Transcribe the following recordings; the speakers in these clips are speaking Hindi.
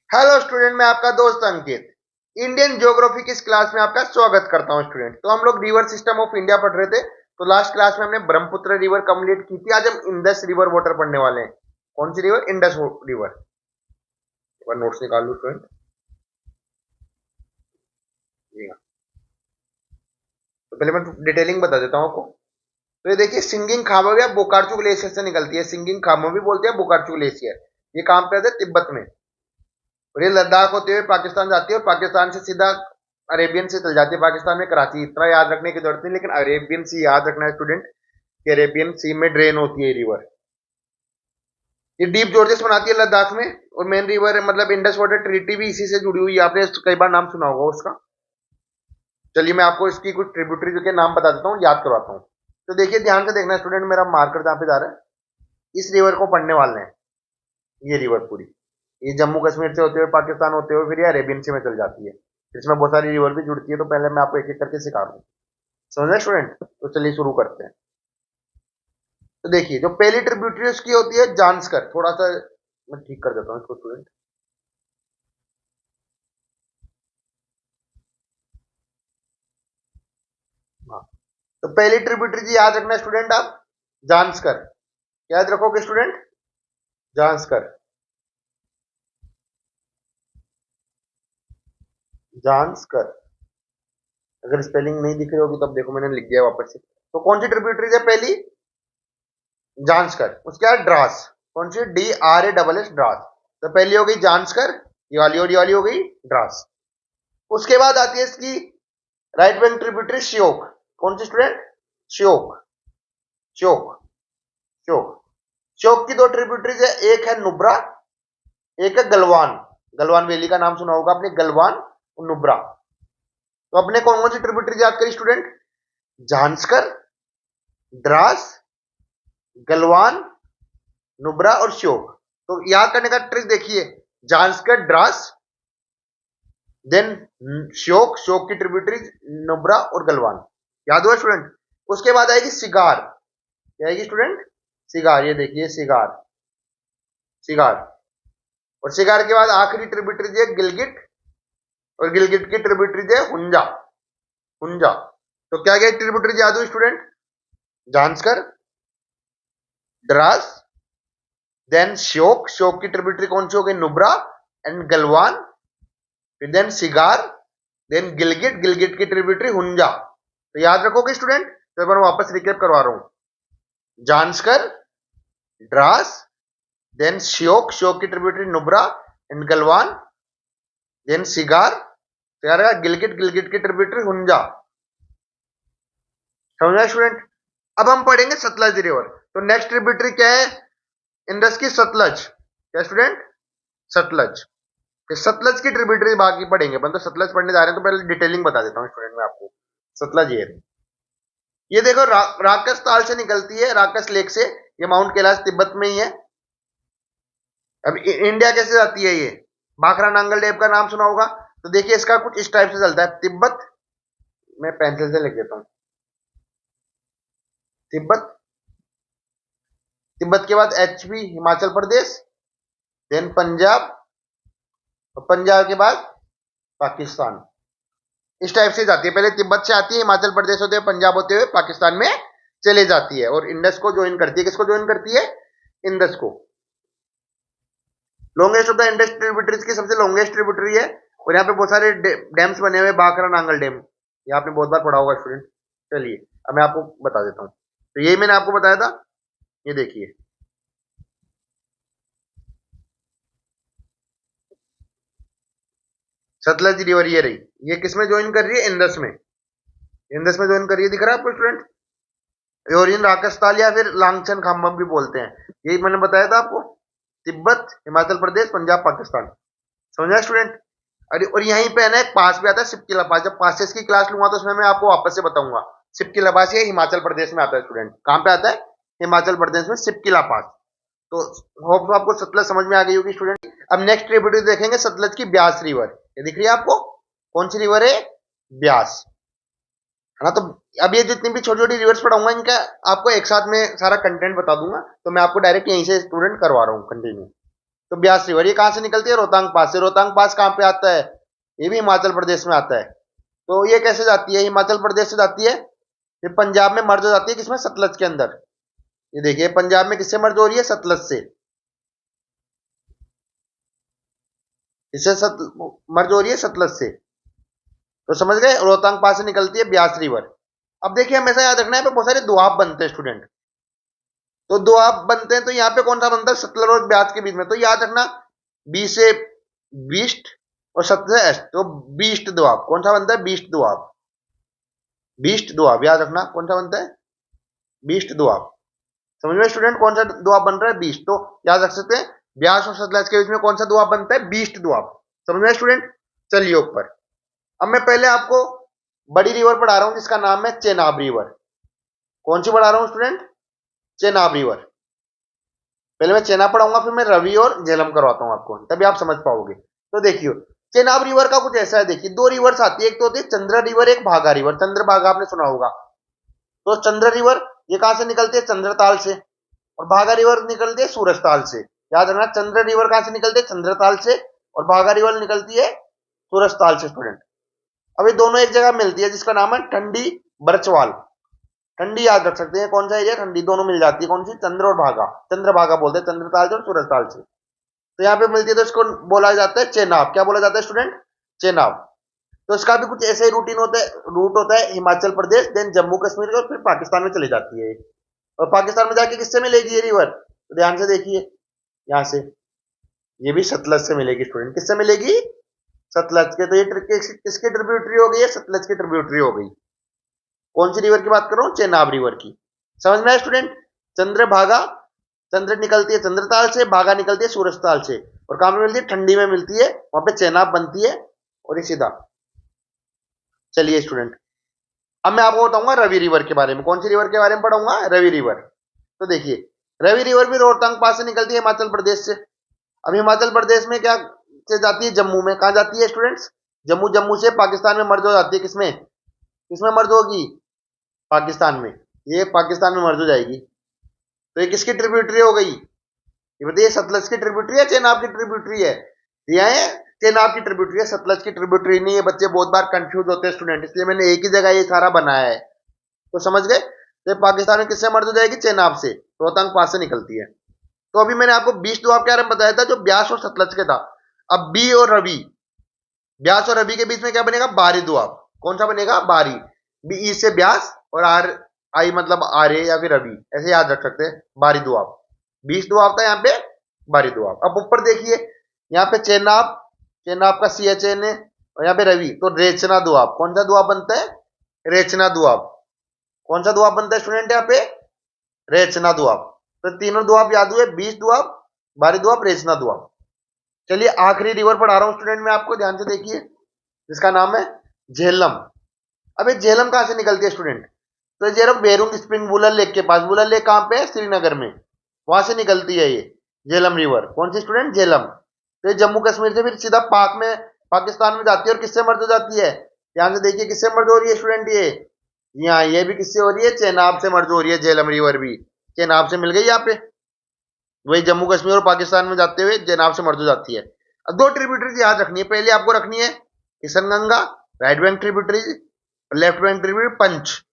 हेलो स्टूडेंट, मैं आपका दोस्त अंकित इंडियन ज्योग्राफी की इस क्लास में आपका स्वागत करता हूं। स्टूडेंट, तो हम लोग रिवर सिस्टम ऑफ इंडिया पढ़ रहे थे। तो लास्ट क्लास में हमने ब्रह्मपुत्र रिवर कंप्लीट की थी। आज हम इंडस रिवर वाटर पढ़ने वाले हैं। कौन सी रिवर? Indus river. एक बार नोट्स निकाल लूं स्टूडेंट। जी हाँ। तो पहले मैं डिटेलिंग बता देता हूँ आपको। तो ये देखिए, सिंगिंग खामों या बोकार्चू ग्लेशियर से निकलती है। सिंगिंग खामों भी बोलते हैं, बोकार्चू ग्लेशियर। ये कहां पे आता है? तिब्बत में। और ये लद्दाख होते हुए पाकिस्तान जाती है और पाकिस्तान से सीधा अरेबियन से चल जाती है पाकिस्तान में कराची। इतना याद रखने की जरूरत नहीं, लेकिन अरेबियन सी याद रखना है स्टूडेंट कि अरेबियन सी में ड्रेन होती है रिवर। ये डीप जॉर्जेस बनाती है लद्दाख में। और मेन रिवर है, मतलब इंडस वाटर ट्रीटी भी इसी से जुड़ी हुई है। आपने कई बार नाम सुना होगा उसका। चलिए मैं आपको इसकी कुछ ट्रिब्यूटरी के नाम बता देता हूँ, याद करवाता हूँ। तो देखिए, ध्यान से देखना स्टूडेंट, मेरा मार्कर जहाँ पे जा रहा है इस रिवर को पढ़ने वाले हैं। ये रिवर पूरी, ये जम्मू कश्मीर से होते हुए पाकिस्तान होते हुए फिर ये अरेबियन सी में चल जाती है। इसमें बहुत सारी रिवर भी जुड़ती है। तो पहले मैं आपको एक एक करके सिखा रहा हूँ। समझे स्टूडेंट? तो चलिए शुरू करते हैं। तो देखिए, जो पहली ट्रिब्यूटरी उसकी होती है जानस्कर। थोड़ा सा मैं ठीक कर देता हूँ इसको स्टूडेंट। हाँ। तो पहली ट्रिब्यूटरी जी याद रखना स्टूडेंट आप, जानस्कर। याद रखोगे स्टूडेंट? जानस्कर। जानस्कर। अगर स्पेलिंग नहीं दिख रही होगी तब देखो, मैंने लिख दिया वापस से। तो कौन सी ट्रिब्यूटरी है पहली? जानस्कर। उसके बाद ड्रास। कौन सी? DRASS, draws. तो पहली हो गई जानस्कर, ये वाली, और ये वाली हो गई ड्रास। उसके बाद आती है इसकी राइट बैंक ट्रिब्यूटरी श्योक। कौन सी स्टूडेंट? श्योक। श्योक। श्योक। श्योक की दो ट्रिब्यूटरीज है, एक है नुब्रा, एक है गलवान। गलवान वैली का नाम सुना होगा आपने, गलवान और नुब्रा। तो अपने कौन कौन सी ट्रिब्यूटरीज याद करी स्टूडेंट? झांसकर, द्रास, गलवान, नुब्रा और श्योक। तो याद करने का ट्रिक देखिए, झांसकर, द्रास, देन श्योक, श्योक की ट्रिब्यूटरीज नुब्रा और गलवान। याद हुआ स्टूडेंट? उसके बाद आएगी सिगार। क्या आएगी स्टूडेंट? सिगार। ये देखिए सिगार। सिगार। और सिगार के बाद आखिरी ट्रिब्यूटरी है गिलगिट, और गिलगिट की ट्रिब्यूटरी है हुंजा। हुंजा। तो क्या क्या ट्रिब्यूटरी याद हुई स्टूडेंट? जानस्कर, द्रास, देन श्योक। श्योक की ट्रिब्यूटरी कौन सी हो गई? नुब्रा एंड गलवान। फिर देन सिगार, देन गिलगिट। गिलगिट की ट्रिब्यूटरी हुंजा। तो याद रखोगे स्टूडेंट? तो एक बार वापस रिकेप करवा रहा हूं। जानस्कर, ड्रास, देन श्योक। श्योक की tributary Nubra and Galwan, then Sigar, Gilgit. Gilgit की ट्रिब्यूटरी हुंजा। समझा स्टूडेंट? अब हम पढ़ेंगे सतलज रिवर। तो नेक्स्ट ट्रिब्यूटरी क्या है इंडस की? सतलज। क्या स्टूडेंट? सतलज। फिर सतलज की ट्रिब्यूटरी बाकी पढ़ेंगे। तो सतलज पढ़ने जा रहे हैं तो पहले डिटेलिंग बता देता हूँ स्टूडेंट मैं आपको। सतलज ये देखो, राकस ताल से निकलती है, राकस लेक से। ये माउंट कैलाश तिब्बत में ही है। अब इंडिया कैसे जाती है ये? भाखरा नांगल डैम का नाम सुना होगा। तो देखिए, इसका कुछ इस टाइप से चलता है। तिब्बत, मैं पेंसिल से लिख देता हूं। तिब्बत। तिब्बत के बाद HP, हिमाचल प्रदेश, देन पंजाब, और पंजाब के बाद पाकिस्तान। इस टाइप से जाती है। पहले तिब्बत से आती है, हिमाचल प्रदेश होते हुए, पंजाब होते हुए पाकिस्तान में चले जाती है, और इंडस को ज्वाइन करती है। किसको ज्वाइन करती है? इंडस को। Longest of the Indus tributaries की सबसे लॉन्गेस्ट ट्रिब्यूटरी है। और यहाँ पे बहुत सारे डैम्स बने हुए, बाखरा नांगल डैम। ये आपने बहुत बार पढ़ा होगा स्टूडेंट। चलिए अब मैं आपको बता देता हूँ। तो यही मैंने आपको बताया था। ये देखिए, सतलज रिवर ये रही। ये किसमें ज्वाइन कर रही है? इंडस में। इंडस में ज्वाइन कर रही है, दिख रहा है आपको स्टूडेंट? ओरियन राकस्ताल या फिर लांगचन खाम्बम भी बोलते हैं। यही मैंने बताया था आपको। तिब्बत, हिमाचल प्रदेश, पंजाब, पाकिस्तान। समझा स्टूडेंट? अरे, और यहीं पे है ना एक पास भी आता है, सिपकिला पास। जब पासेस की क्लास लूंगा तो उसमें मैं आपको वापस से बताऊंगा। सिपकिला पास ये हिमाचल प्रदेश में आता है स्टूडेंट। कहां पे आता है? हिमाचल प्रदेश में सिपकिला पास। तो होप आपको सतलज समझ में आ गई होगी स्टूडेंट। अब नेक्स्ट ट्रिब्यूटरी देखेंगे सतलज की, ब्यास रिवर। ये दिख रही है आपको? कौन सी रिवर है? ब्यास। है ना? तो अब ये जितनी भी छोटी छोटी रिवर्स पढ़ाऊंगा, इनका आपको एक साथ में सारा कंटेंट बता दूंगा। तो मैं आपको डायरेक्ट यहीं से स्टूडेंट करवा रहा हूँ कंटिन्यू। तो ब्यास रिवर ये कहां से निकलती है? रोहतांग पास से। रोहतांग पास कहां पे आता है? ये भी हिमाचल प्रदेश में आता है। तो ये कैसे जाती है? हिमाचल प्रदेश से जाती है, ये पंजाब में मर्ज हो जाती है किसमें? सतलज के अंदर। ये देखिए पंजाब में किससे मर्ज हो रही है? सतलज से। इससे मर्ज हो रही है सतलज से। तो समझ गए, रोहतांग पास से निकलती है ब्यास रिवर। अब देखिए हमेशा याद रखना है, पे बहुत सारे दोआब बनते हैं स्टूडेंट। तो दोआब बनते हैं, तो यहाँ पे कौन सा बनता है? सतलज और ब्यास के बीच में। तो याद रखना, बी से बीस्ट और सतलज से एस्ट, तो बीस्ट दोआब कौन सा बनता है? बीस्ट दोआब। बीस्ट दोआब याद रखना कौन सा बनता है? बीस्ट दोआब। समझ में स्टूडेंट, कौन सा दोआब बन रहा है? बीस्ट। तो याद रख सकते हैं, ब्यास और सतलज के बीच में कौन सा दोआब बनता है? बीस्ट दोआब। समझ में स्टूडेंट। चलिए ऊपर। अब मैं पहले आपको बड़ी रिवर पढ़ा रहा हूं जिसका नाम है चेनाब रिवर। कौन सी पढ़ा रहा हूं स्टूडेंट? चेनाब रिवर। पहले मैं चेनाब पढ़ाऊंगा, फिर मैं रवि और झेलम करवाता हूं आपको, तभी आप समझ पाओगे। तो देखिए चेनाब रिवर का कुछ ऐसा है। देखिए दो रिवर्स आती है, एक तो होती है चंद्र रिवर, एक भागा रिवर। चंद्र भागा आपने सुना होगा। तो चंद्र रिवर ये कहां से निकलती है? चंद्रताल से। और भागा रिवर निकलती है सूरजताल से। याद रखना, चंद्र रिवर कहां से निकलती है? चंद्रताल से। और भागा रिवर निकलती है सूरजताल से स्टूडेंट। अब ये दोनों एक जगह मिलती है जिसका नाम है ठंडी बरचवाल। ठंडी याद रख सकते हैं, कौन सा एरिया? ठंडी। दोनों मिल जाती है, कौन सी? चंद्र और भागा। चंद्र भागा बोलते हैं चंद्रताल से और सूरजताल से। तो यहाँ पे मिलती है, तो इसको बोला जाता है चेनाब। क्या बोला जाता है स्टूडेंट? चेनाब। तो इसका भी कुछ ऐसे ही रूटीन होता है, रूट होता है, हिमाचल प्रदेश, देन जम्मू कश्मीर और फिर पाकिस्तान में चली जाती है। और पाकिस्तान में जाके किससे मिलेगी ये रिवर? तो ध्यान से देखिए, यहाँ से ये भी सतलज से मिलेगी स्टूडेंट। किससे मिलेगी? सतलज के। तो ये किसकी ट्रिब्यूटरी हो गई है? सतलज की ट्रिब्यूटरी हो गई। कौन सी रिवर की बात कर रहा हूं? चेनाब रिवर की। समझ में आया स्टूडेंट। चंद्रभागा, चंद्र निकलती है चंद्रताल से, भागा निकलती है सूरजताल से। और कहां पे मिलती है? ठंडी में मिलती है, वहां पे चेनाब बनती है। और ये सीधा। चलिए स्टूडेंट, अब मैं आपको बताऊंगा रवि रिवर के बारे में। कौन सी रिवर के बारे में पढ़ाऊंगा? रवि रिवर। तो देखिए रवि रिवर भी रोहतांग पास से निकलती है हिमाचल प्रदेश से। अब हिमाचल प्रदेश में क्या से जाती है? जम्मू में। कहा जाती है स्टूडेंट्स? जम्मू। जम्मू से पाकिस्तान में मर्ज हो जाती है। किसमें? किसमें मर्ज होगी? पाकिस्तान में। ये पाकिस्तान में मर्ज हो जाएगी। तो ये किसकी ट्रिब्यूटरी हो गई? ये बताइए, सतलज की ट्रिब्यूटरी है चेनाब की ट्रिब्यूटरी है? ये है चेनाब की ट्रिब्यूटरी है, सतलज की ट्रिब्यूटरी नहीं है। बच्चे बहुत बार कंफ्यूज होते हैं स्टूडेंट, इसलिए मैंने एक ही जगह ये सारा बनाया है। तो समझ गए। तो पाकिस्तान में किससे मर्ज हो जाएगी? चेनाब से। रोहतांग पास से निकलती है। तो अभी मैंने आपको 20 दोआब के बारे में बताया था जो ब्यास और सतलज के था। अब बी और रवि, ब्यास और रवि के बीच में क्या बनेगा? बारी दोआब। कौन सा बनेगा? बारी। बी ई से ब्यास और आर आई मतलब आर्य या फिर रवि, ऐसे याद रख सकते हैं। बारी दोआब। 20 दोआब था यहाँ पे, बारी दोआब। अब ऊपर देखिए, यहाँ पे चेनाब, चेनाब का सी एच एन है, और यहाँ पे रवि, तो रेचना दोआब। कौन सा दोआब बनता है? रेचना दोआब। कौन सा दोआब बनता है स्टूडेंट यहाँ पे? रेचना दोआब। तो तीनों दोआब याद हुए, 20 दोआब, बारी दोआब, रेचना दोआब। चलिए आखिरी रिवर पढ़ा रहा हूं स्टूडेंट मैं आपको, ध्यान से देखिए, जिसका नाम है झेलम। अब ये झेलम कहां से निकलती है स्टूडेंट? तो झेलम बेरुंग स्प्रिंग वुलर लेक के पास। वुलर लेक कहां पे है? श्रीनगर में। वहां से निकलती है ये झेलम रिवर। कौन सी स्टूडेंट? झेलम। तो ये जम्मू कश्मीर से फिर सीधा पाक में, पाकिस्तान में जाती है। और किससे मर्ज हो जाती है? ध्यान से देखिए, किससे मर्ज हो रही है स्टूडेंट? ये यहाँ ये भी किससे हो रही है? चेनाब से मर्ज हो रही है। झेलम रिवर भी चेनाब से मिल गई यहाँ पे। वही जम्मू कश्मीर और पाकिस्तान में जाते हुए चेनाब से मर्ज हो जाती है। अब दो ट्रिब्यूटरीज याद रखनी है। पहले आपको रखनी है किशनगंगा, राइट बैंक ट्रिब्यूटरीज, और लेफ्ट बैंक ट्रिब्यूटरी पंच।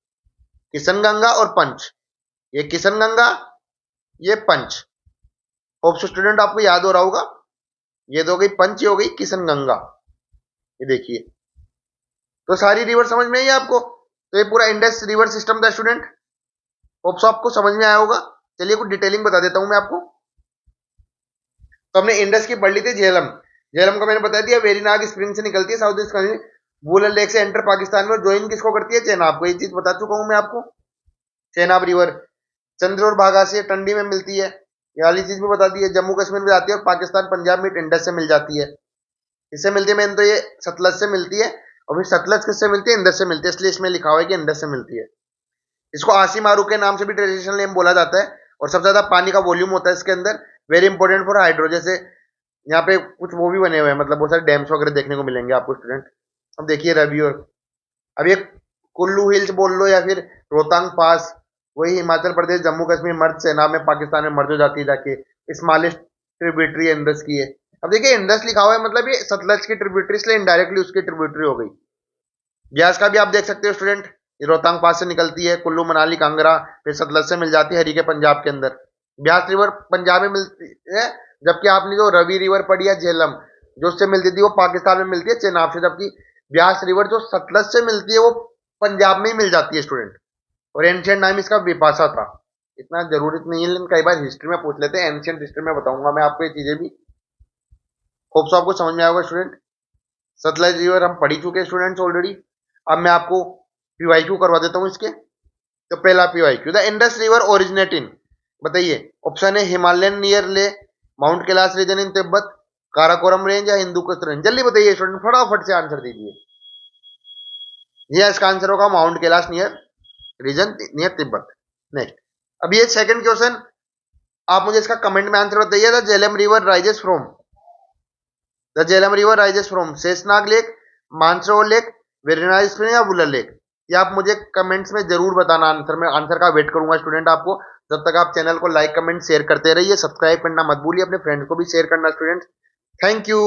किशनगंगा और पंच। ये किशनगंगा, ये पंच। होप स्टूडेंट आपको याद हो रहा होगा। ये तो हो गई पंच, ये हो गई किशनगंगा। ये देखिए, तो सारी रिवर समझ में आई आपको। तो ये पूरा इंडस रिवर सिस्टम था स्टूडेंट। होप्स आपको समझ में आया होगा। चलिए कुछ डिटेलिंग बता देता हूं मैं आपको। तो हमने इंडस की पढ़ ली थी। झेलम, झेलम का मैंने बता दिया, वेरीनाग स्प्रिंग से निकलती है south east Kashmir, Wular lake से एंटर पाकिस्तान में, ज्वाइन किसको करती है? चेनाब को। ये चीज बता चुका हूं मैं आपको। चेनाब रिवर चंद्र और भागा से ठंडी में मिलती है, ये वाली चीज भी बता दी है। जम्मू कश्मीर में जाती है और पाकिस्तान पंजाब में इंडस से मिल जाती है। किससे मिलती है? मैंने तो ये सतलज से मिलती है। और फिर सतलज किससे मिलती है? इंडस से मिलती है, इसलिए इसमें लिखा हुआ है कि इंडस से मिलती है। इसको आसी मारू के नाम से भी ट्रेडिशनल नेम बोला जाता है। और सबसे ज्यादा पानी का वॉल्यूम होता है इसके अंदर, वेरी इंपॉर्टेंट फॉर हाइड्रो। जैसे यहाँ पे कुछ वो भी बने हुए हैं, मतलब बहुत सारे डैम्स वगैरह देखने को मिलेंगे आपको स्टूडेंट। अब देखिए रवि, और अब ये कुल्लू हिल्स बोल लो या फिर रोहतांग पास, वही हिमाचल प्रदेश जम्मू कश्मीर मर्ज सेना में पाकिस्तान में मर्ज हो जाती है जाके। स्मॉलेस्ट ट्रिब्यूटरी इंडस की है। अब देखिए इंडस लिखा हुआ है मतलब ये सतलज की ट्रिब्यूटरी, इसलिए इनडायरेक्टली उसकी ट्रिब्यूटरी हो गई। ब्यास का भी आप देख सकते हो स्टूडेंट, ये रोहतांग पास से निकलती है, कुल्लू मनाली कांगड़ा, फिर सतलज से मिल जाती है हरी के पंजाब के अंदर। ब्यास रिवर पंजाब में मिलती है, जबकि आपने जो रवि रिवर पढ़ी है झेलम, जो उससे मिलती थी वो पाकिस्तान में मिलती है चेनाब से, जबकि ब्यास रिवर जो सतलज से मिलती है वो पंजाब में ही मिल जाती है स्टूडेंट। और एंशियंट नाम इसका बिपाशा था। इतना जरूरत नहीं है लेकिन कई बार हिस्ट्री में पूछ लेते हैं, एंशियंट हिस्ट्री में बताऊंगा मैं आपको ये चीजें भी। होप सो आपको समझ में आएगा स्टूडेंट। सतलज रिवर हम पढ़ी चुके हैं स्टूडेंट्स ऑलरेडी। अब मैं आपको पीवाईक्यू करवा देता हूँ इसके। तो पहला PYQ, the Indus river originate in, बताइए ऑप्शन है हिमालयन नियर ले, माउंट कैलाश रीजन इन तिब्बत, काराकोरम रेंज या हिंदू कुश रेंज। जल्दी बताइए स्टूडेंट, फटाफट से आंसर दीजिए। ये इसका आंसर होगा mount Kailash near region near Tibet. Next, अब ये सेकंड क्वेश्चन, आप मुझे इसका कमेंट में आंसर बताइए। The Jhelum river rises from, the Jhelum river rises from Sheshnag lake, Mansarovar lake, Verinag spring या बुलर लेक। ये आप मुझे कमेंट्स में जरूर बताना आंसर, में आंसर का वेट करूंगा स्टूडेंट आपको। जब तक आप चैनल को लाइक कमेंट शेयर करते रहिए, सब्सक्राइब करना मत भूलिए, अपने फ्रेंड्स को भी शेयर करना स्टूडेंट। Thank you.